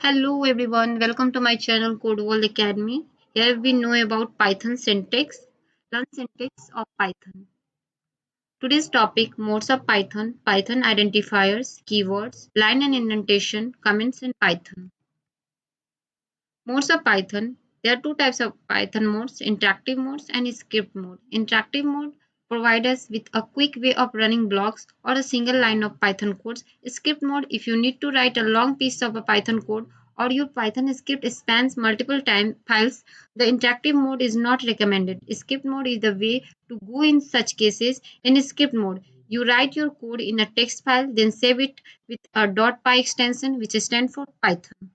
Hello everyone, welcome to my channel Code World Academy. Here we know about Python syntax, learn syntax of Python. Today's topic modes of Python, Python identifiers, keywords, line and indentation, comments in Python. Modes of Python. There are two types of Python modes, interactive modes and script mode. Interactive mode provides us with a quick way of running blocks or a single line of Python code. Script mode, if you need to write a long piece of a Python code or your Python script spans multiple time files, the interactive mode is not recommended. Script mode is the way to go in such cases. In script mode, you write your code in a text file, then save it with a .py extension, which stands for Python.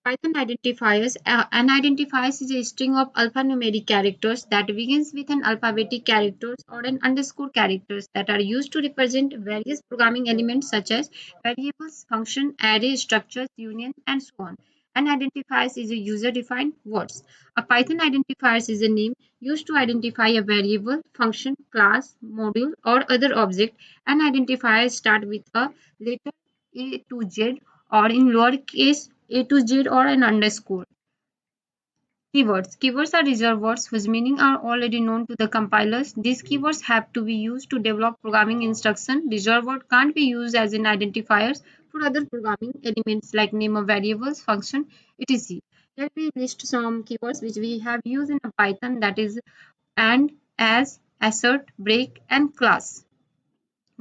Python identifiers. An identifiers is a string of alphanumeric characters that begins with an alphabetic characters or an underscore characters that are used to represent various programming elements such as variables, function, array, structures, union, and so on. An identifiers is a user-defined words. A Python identifiers is a name used to identify a variable, function, class, module, or other object. An identifier start with a letter A to Z or in lowercase a to z or an underscore. Keywords. Keywords are reserved words whose meaning are already known to the compilers. These keywords have to be used to develop programming instruction. Reserved word can't be used as an identifiers for other programming elements like name of variables, function, etc. Here we list some keywords which we have used in a Python, that is and, as, assert, break, and class.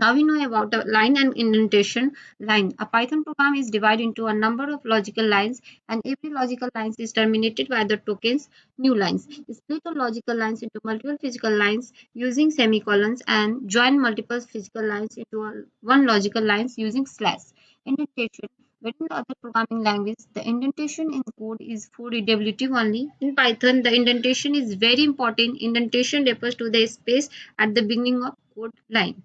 Now we know about the line and indentation. Line. A Python program is divided into a number of logical lines, and every logical line is terminated by the tokens new lines. Split the logical lines into multiple physical lines using semicolons and join multiple physical lines into one logical lines using slash. Indentation. Within the other programming language, the indentation in code is for readability only. In Python, the indentation is very important. Indentation refers to the space at the beginning of code line.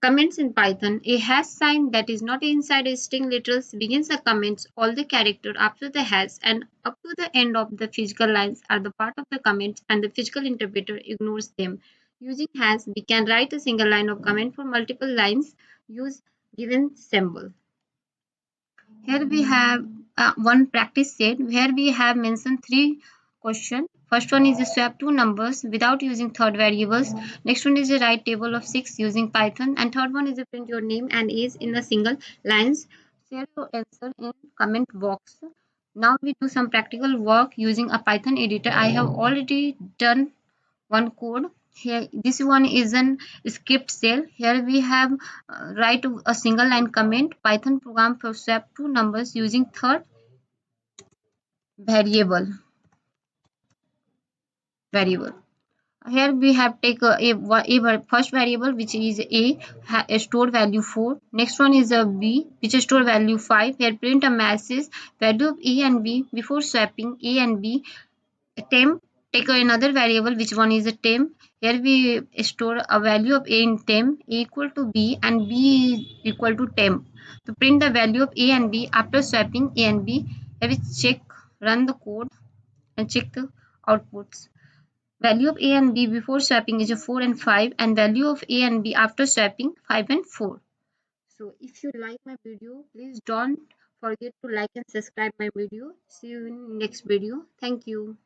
Comments in Python. A hash sign that is not inside a string literals begins the comments. All the characters after the hash and up to the end of the physical lines are the part of the comments and the physical interpreter ignores them. Using hash, we can write a single line of comment for multiple lines. Use given symbol. Here we have one practice set where we have mentioned three questions. First one is to swap two numbers without using third variables. Next one is to write table of 6 using Python. And third one is to print your name and age in a single lines. Share your answer in comment box. Now we do some practical work using a Python editor. I have already done one code. Here this one is an script cell. Here we have write a single line comment. Python program for swap two numbers using third variable. Here we have take a first variable which is a store value 4. Next one is a b which is store value 5. Here print a message value of a and b before swapping a and b. Temp, take another variable which one is a temp. Here we store a value of a in temp, a equal to b and b is equal to temp. To print the value of a and b after swapping a and b, here we check, run the code and check the outputs. Value of a and b before swapping is a 4 and 5, and value of a and b after swapping 5 and 4. So if you like my video, please don't forget to like and subscribe my video. See you in next video. Thank you.